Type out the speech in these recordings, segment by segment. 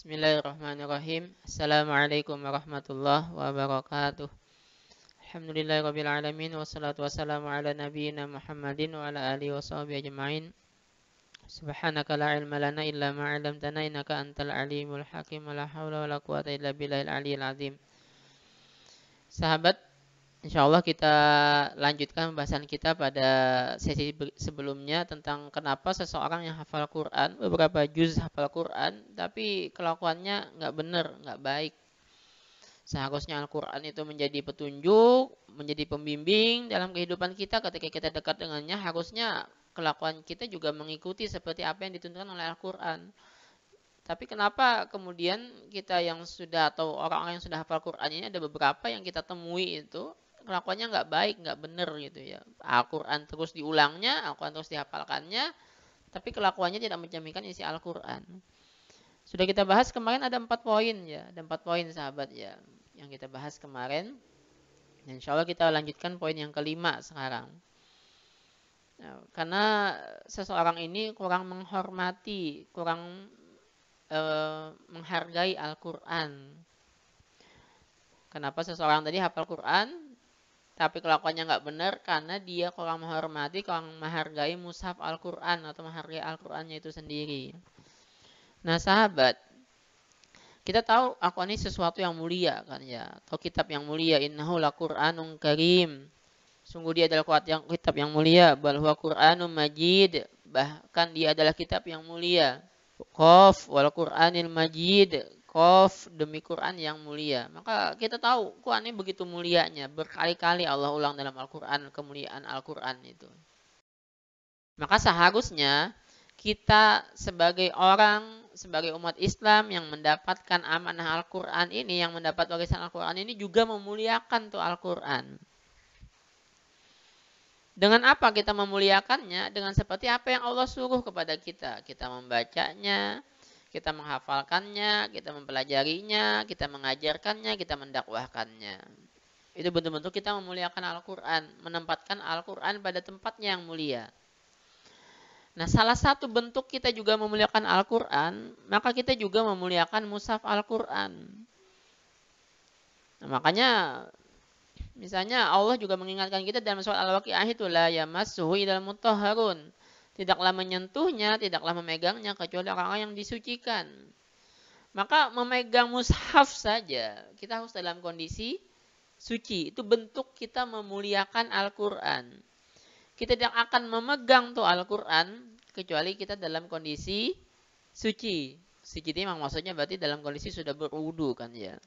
Bismillahirrahmanirrahim. Assalamualaikum warahmatullahi wabarakatuh. Alhamdulillahirabbil alamin wassalatu wassalamu ala nabiyyina Muhammadin wa ala alihi washabihi ajmain. Subhanaka la ilma lana illa ma 'allamtana innaka antal alimul hakim. La haula wala quwata illa billahil aliyyil azim. Sahabat, insyaallah kita lanjutkan pembahasan kita pada sesi sebelumnya tentang kenapa seseorang yang hafal Quran, beberapa juz hafal Quran, tapi kelakuannya nggak benar, nggak baik. Seharusnya Al-Quran itu menjadi petunjuk, menjadi pembimbing dalam kehidupan kita ketika kita dekat dengannya. Harusnya kelakuan kita juga mengikuti seperti apa yang dituntutkan oleh Al-Quran. Tapi kenapa kemudian kita yang sudah atau orang-orang yang sudah hafal Quran ini ada beberapa yang kita temui itu kelakuannya nggak baik, nggak benar gitu ya. Al-Quran terus diulangnya, Al-Quran terus dihafalkannya, tapi kelakuannya tidak mencerminkan isi Al-Quran. Sudah kita bahas kemarin ada 4 poin ya, ada 4 poin sahabat ya yang kita bahas kemarin. Dan insya Allah kita lanjutkan poin yang kelima sekarang. Nah, karena seseorang ini kurang menghormati, kurang menghargai Al-Quran. Kenapa seseorang tadi hafal Quran tapi kelakuannya nggak benar? Karena dia kurang menghormati, kurang menghargai mushaf Al-Quran atau menghargai Al-Qurannya itu sendiri. Nah sahabat, kita tahu Al-Quran ini sesuatu yang mulia kan ya, atau kitab yang mulia. Innahu laqur'anun karim. Sungguh dia adalah kitab yang mulia. Bal huwa Qur'anun majid. Bahkan dia adalah kitab yang mulia. Qaf wal Qur'anil majid. Qaf demi Quran yang mulia. Maka kita tahu Quran ini begitu mulianya. Berkali-kali Allah ulang dalam Al-Quran kemuliaan Al-Quran itu. Maka seharusnya kita sebagai orang, sebagai umat Islam yang mendapatkan amanah Al-Quran ini, yang mendapat warisan Al-Quran ini juga memuliakan tuh Al-Quran. Dengan apa kita memuliakannya? Dengan seperti apa yang Allah suruh kepada kita. Kita membacanya, kita menghafalkannya, kita mempelajarinya, kita mengajarkannya, kita mendakwahkannya. Itu bentuk-bentuk kita memuliakan Al-Quran, menempatkan Al-Quran pada tempatnya yang mulia. Nah, salah satu bentuk kita juga memuliakan Al-Quran, maka kita juga memuliakan mushaf Al-Quran. Nah, makanya misalnya Allah juga mengingatkan kita dalam surat Al-Waqiah itu, la yamassuhu illal mutahharun. Tidaklah menyentuhnya, tidaklah memegangnya kecuali orang-orang yang disucikan. Maka memegang mushaf saja kita harus dalam kondisi suci. Itu bentuk kita memuliakan Al-Quran. Kita tidak akan memegang tuh Al-Quran kecuali kita dalam kondisi suci. Suci itu memang maksudnya berarti dalam kondisi sudah berwudu kan ya.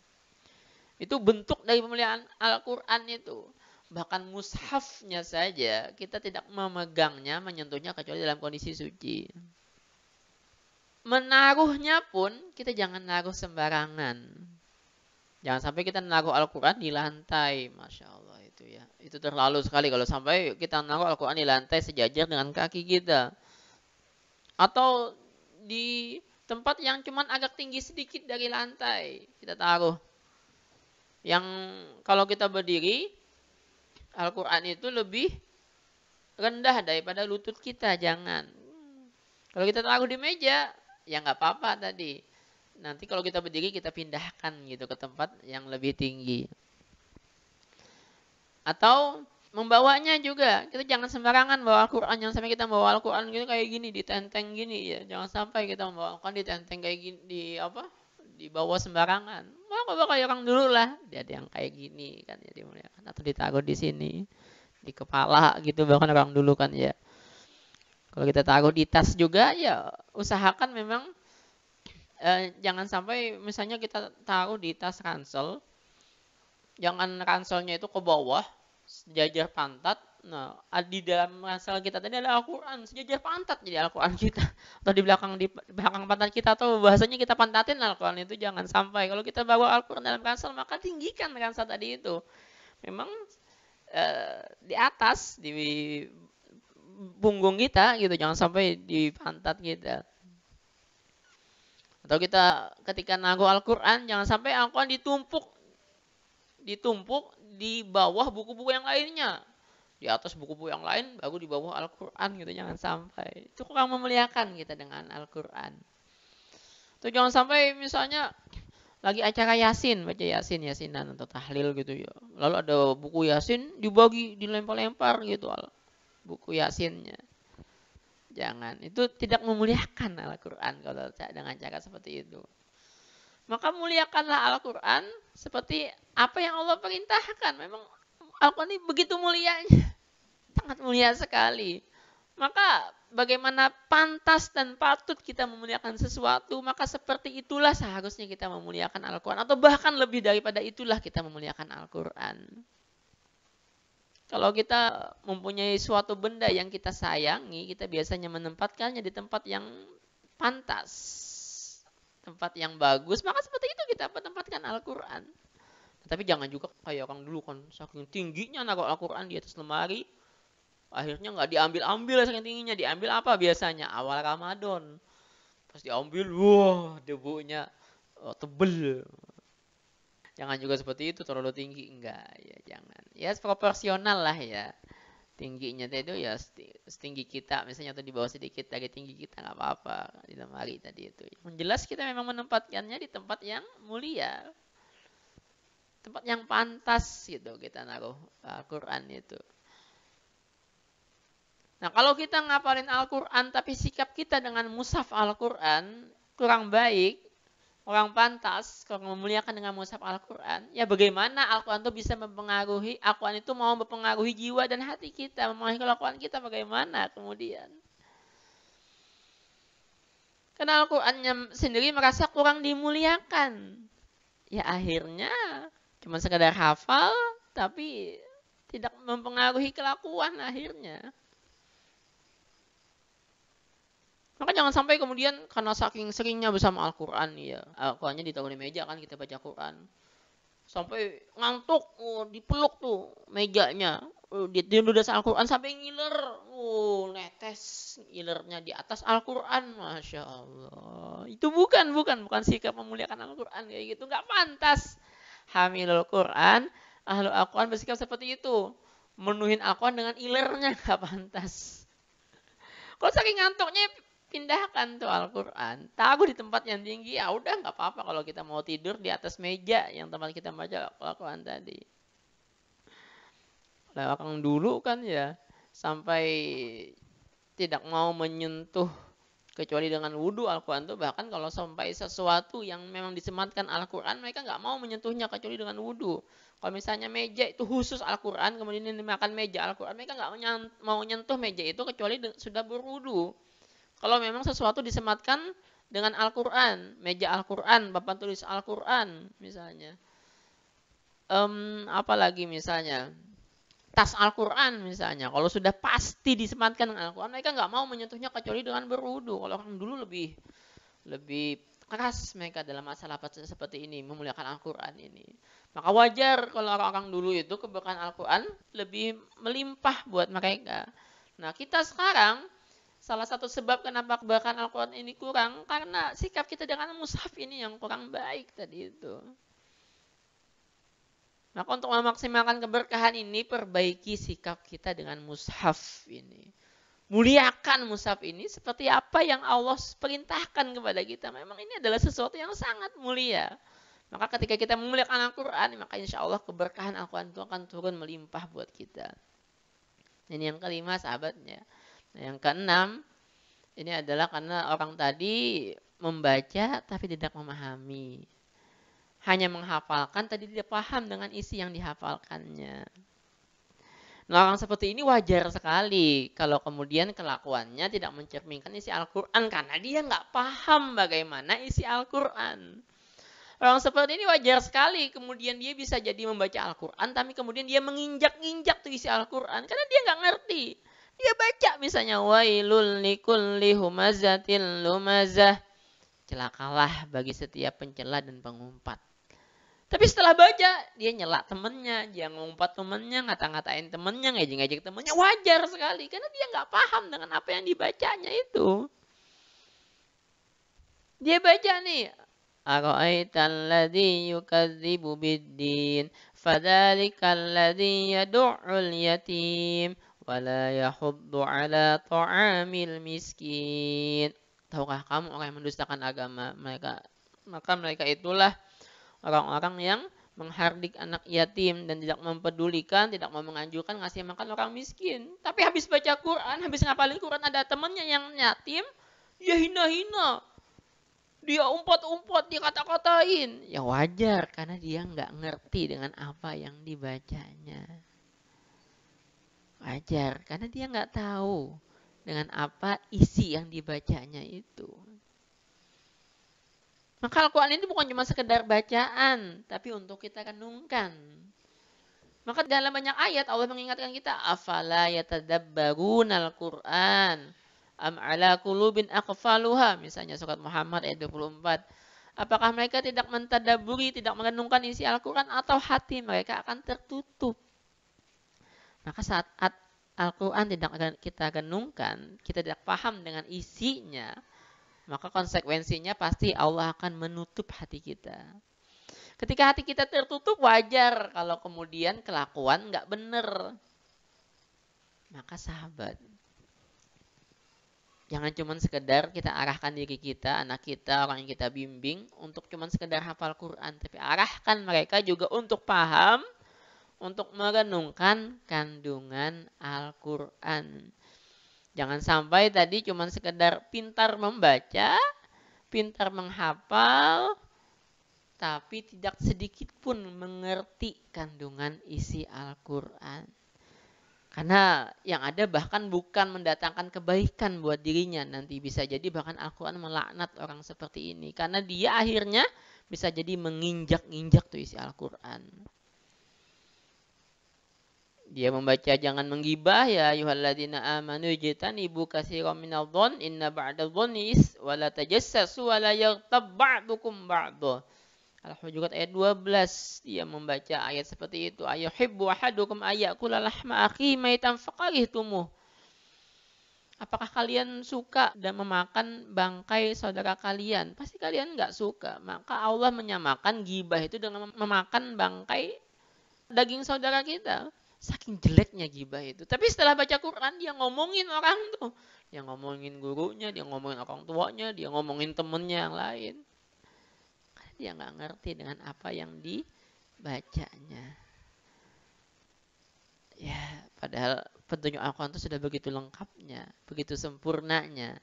Itu bentuk dari pemuliaan Al-Quran itu. Bahkan mushafnya saja kita tidak memegangnya, menyentuhnya kecuali dalam kondisi suci. Menaruhnya pun kita jangan naruh sembarangan. Jangan sampai kita naruh Al-Quran di lantai. Masya Allah itu ya. Itu terlalu sekali kalau sampai kita naruh Al-Quran di lantai sejajar dengan kaki kita. Atau di tempat yang cuman agak tinggi sedikit dari lantai. Kita taruh. Yang kalau kita berdiri, Al-Quran itu lebih rendah daripada lutut kita, jangan. Kalau kita taruh di meja, ya nggak apa-apa tadi. Nanti kalau kita berdiri kita pindahkan gitu ke tempat yang lebih tinggi. Atau membawanya juga, kita jangan sembarangan bawa Al-Quran, jangan sampai kita bawa Al-Quran gitu kayak gini, ditenteng gini ya. Jangan sampai kita membawa Al-Quran ditenteng kayak gini, dibawa sembarangan. Maka kayak orang dulu lah, dia ada yang kayak gini kan ya dimuliakan, atau ditaruh di sini di kepala gitu bahkan orang dulu kan ya. Kalau kita taruh di tas juga ya usahakan memang jangan sampai misalnya kita taruh di tas ransel, jangan ranselnya itu ke bawah sejajar pantat. Nah, di dalam ransel kita tadi ada Al-Quran sejajar pantat, jadi Al-Quran kita atau di belakang pantat kita, atau bahasanya kita pantatin Al-Quran itu. Jangan sampai. Kalau kita bawa Al-Quran dalam ransel, maka tinggikan ransel tadi itu memang di atas, di punggung kita gitu, jangan sampai di pantat kita. Atau kita ketika naruh Al-Quran, jangan sampai Al-Quran ditumpuk di bawah buku-buku yang lainnya, di atas buku-buku yang lain baru di bawah Al-Quran gitu. Jangan sampai. Itu kurang memuliakan kita dengan Al-Quran. Tuh jangan sampai misalnya lagi acara Yasin, baca Yasin, Yasinan atau tahlil gitu ya. Lalu ada buku Yasin dibagi, dilempar-lempar gitu buku Yasinnya. Jangan, itu tidak memuliakan Al-Quran kalau dengan cara seperti itu. Maka muliakanlah Al-Quran seperti apa yang Allah perintahkan. Memang Al-Quran ini begitu mulianya, sangat mulia sekali. Maka bagaimana pantas dan patut kita memuliakan sesuatu, maka seperti itulah seharusnya kita memuliakan Al-Quran. Atau bahkan lebih daripada itulah kita memuliakan Al-Quran. Kalau kita mempunyai suatu benda yang kita sayangi, kita biasanya menempatkannya di tempat yang pantas, tempat yang bagus, maka seperti itu kita menempatkan Al-Quran. Tapi jangan juga kayak orang dulu kan, saking tingginya naruh Al-Quran di atas lemari, akhirnya nggak diambil-ambil saking tingginya. Diambil apa biasanya? Awal Ramadan. Pas diambil, wah debunya tebel. Jangan juga seperti itu, terlalu tinggi. Enggak, ya jangan. Ya proporsional lah ya. Tingginya itu ya setinggi kita, misalnya atau di bawah sedikit dari tinggi kita, nggak apa-apa di lemari tadi itu. Yang jelas kita memang menempatkannya di tempat yang mulia, tempat yang pantas gitu kita naruh Al-Quran itu. Nah kalau kita ngapalin Al-Quran tapi sikap kita dengan mushaf Al-Quran kurang baik, kurang pantas, kurang memuliakan dengan mushaf Al-Quran, ya bagaimana Al-Quran itu bisa mempengaruhi, Al-Quran itu mau mempengaruhi jiwa dan hati kita, mempengaruhi kelakuan kita bagaimana kemudian. Karena Al-Qurannya sendiri merasa kurang dimuliakan. Ya akhirnya cuma sekadar hafal, tapi tidak mempengaruhi kelakuan akhirnya. Maka jangan sampai kemudian karena saking seringnya bersama Al-Quran, ya Al-Qurannya ditaruh di meja kan kita baca Quran. Sampai ngantuk, dipeluk tuh mejanya. Dia udah Al-Quran sampai ngiler. Netes ngilernya di atas Al-Quran. Masya Allah. Itu bukan sikap memuliakan Al-Quran kayak gitu. Nggak pantas. Hamilul Quran, ahlu Al-Quran bersikap seperti itu. Menuhin Al-Quran dengan ilernya nggak pantas. Kalau saking ngantuknya pindahkan tuh Al-Quran, taruh di tempat yang tinggi, ya udah nggak apa-apa kalau kita mau tidur di atas meja yang tempat kita baca Al-Quran tadi. Nah, orang dulu kan ya sampai tidak mau menyentuh kecuali dengan wudhu Al-Quran tuh, bahkan kalau sampai sesuatu yang memang disematkan Al-Quran mereka nggak mau menyentuhnya kecuali dengan wudhu. Kalau misalnya meja itu khusus Al-Quran, kemudian dimakan meja Al-Quran, mereka nggak mau menyentuh meja itu kecuali sudah berwudhu. Kalau memang sesuatu disematkan dengan Al-Quran, meja Al-Quran, papan tulis Al-Quran misalnya. Apalagi misalnya, tas Al-Quran misalnya. Kalau sudah pasti disematkan dengan Al-Quran, mereka nggak mau menyentuhnya kecuali dengan berwudu. Kalau orang dulu lebih keras mereka dalam masalah seperti ini, memuliakan Al-Quran ini. Maka wajar kalau orang-orang dulu itu keberkahan Al-Quran lebih melimpah buat mereka. Nah kita sekarang, salah satu sebab kenapa keberkahan Al-Quran ini kurang, karena sikap kita dengan mushaf ini yang kurang baik tadi itu. Maka untuk memaksimalkan keberkahan ini, perbaiki sikap kita dengan mushaf ini. Muliakan mushaf ini seperti apa yang Allah perintahkan kepada kita. Memang ini adalah sesuatu yang sangat mulia. Maka ketika kita memuliakan Al-Quran, maka insya Allah keberkahan Al-Quran itu akan turun melimpah buat kita. Ini yang kelima sahabatnya. Nah, yang keenam, ini adalah karena orang tadi membaca tapi tidak memahami. Hanya menghafalkan, tadi tidak paham dengan isi yang dihafalkannya. Nah, orang seperti ini wajar sekali kalau kemudian kelakuannya tidak mencerminkan isi Al-Quran karena dia nggak paham bagaimana isi Al-Quran. Orang seperti ini wajar sekali kemudian dia bisa jadi membaca Al-Quran tapi kemudian dia menginjak-injak tuh isi Al-Quran karena dia nggak ngerti. Dia baca misalnya wailul likulli humazatil lumazah. Celakalah bagi setiap pencela dan pengumpat. Tapi setelah baca, dia nyela temennya, dia ngumpat temennya, ngata-ngatain temennya, ngejek-ngejek temennya. Wajar sekali, karena dia nggak paham dengan apa yang dibacanya itu. Dia baca nih, Ara'aital ladzi yukadzibu biddin, fadzalikal ladzi yad'ul yatim, wala yahuddu ala ta'amil miskin. Tahukah kamu orang yang mendustakan agama mereka? Maka mereka itulah orang-orang yang menghardik anak yatim dan tidak mempedulikan, tidak mau menganjurkan ngasih makan orang miskin. Tapi habis baca Quran, habis ngapalin Quran, ada temannya yang yatim, dia hina-hina, dia umpat-umpat, dia kata-katain. Ya wajar, karena dia nggak ngerti dengan apa yang dibacanya. Wajar, karena dia nggak tahu dengan apa isi yang dibacanya itu. Maka Al-Quran ini bukan cuma sekedar bacaan, tapi untuk kita renungkan. Maka dalam banyak ayat Allah mengingatkan kita, afala yatadabbaruna al-Quran am ala qulubin aqfaluha, misalnya surat Muhammad ayat 24. Apakah mereka tidak mentadaburi, tidak merenungkan isi Al-Quran, atau hati mereka akan tertutup? Maka saat Al-Quran tidak kita renungkan, kita tidak paham dengan isinya, maka konsekuensinya pasti Allah akan menutup hati kita. Ketika hati kita tertutup, wajar kalau kemudian kelakuan nggak benar. Maka sahabat, jangan cuma sekedar kita arahkan diri kita, anak kita, orang yang kita bimbing untuk cuma sekedar hafal Quran, tapi arahkan mereka juga untuk paham, untuk merenungkan kandungan Al-Quran. Jangan sampai tadi cuma sekedar pintar membaca, pintar menghafal, tapi tidak sedikit pun mengerti kandungan isi Al-Quran. Karena yang ada bahkan bukan mendatangkan kebaikan buat dirinya. Nanti bisa jadi bahkan Al-Quran melaknat orang seperti ini. Karena dia akhirnya bisa jadi menginjak-injak tuh isi Al-Quran. Dia membaca jangan menggibah, ya ayyuhalladzina amanu ijtanibu katsiran minadh-dhon inna ba'dadh-dhonni wa la tajassasu wa la yaghtab ba'dukum ba'dha. Al-Hujurat ayat 12, dia membaca ayat seperti itu. Ayuhibbu ahadukum ayyakula lahma akhihi maitan faqarihtumuh. Apakah kalian suka dan memakan bangkai saudara kalian? Pasti kalian nggak suka. Maka Allah menyamakan gibah itu dengan memakan bangkai daging saudara kita. Saking jeleknya gibah itu. Tapi setelah baca Quran, dia ngomongin orang tuh. Dia ngomongin gurunya, dia ngomongin orang tuanya, dia ngomongin temennya yang lain. Karena dia nggak ngerti dengan apa yang dibacanya. Ya, padahal petunjuk Al-Quran itu sudah begitu lengkapnya, begitu sempurnanya.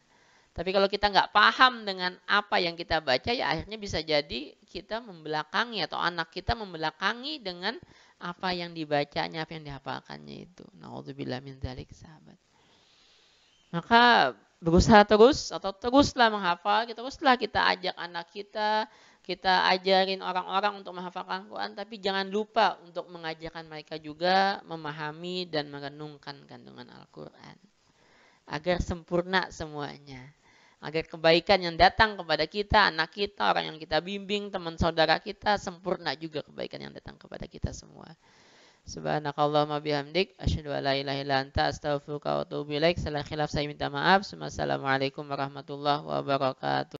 Tapi kalau kita nggak paham dengan apa yang kita baca, ya akhirnya bisa jadi kita membelakangi atau anak kita membelakangi dengan apa yang dibacanya, apa yang dihafalkannya itu. Na'udzubillah min dzalik, sahabat. Maka berusaha terus atau teruslah menghafal, teruslah kita ajak anak kita ajarin orang-orang untuk menghafalkan Al-Quran, tapi jangan lupa untuk mengajarkan mereka juga memahami dan merenungkan kandungan Al-Quran. Agar sempurna semuanya. Agar kebaikan yang datang kepada kita, anak kita, orang yang kita bimbing, teman saudara kita, sempurna juga kebaikan yang datang kepada kita semua. Subhanakallahumma bihamdik, asyhadu an la ilaha illa anta, astaghfiruka wa atubu ilaik. Salah khilaf saya minta maaf. Assalamualaikum warahmatullahi wabarakatuh.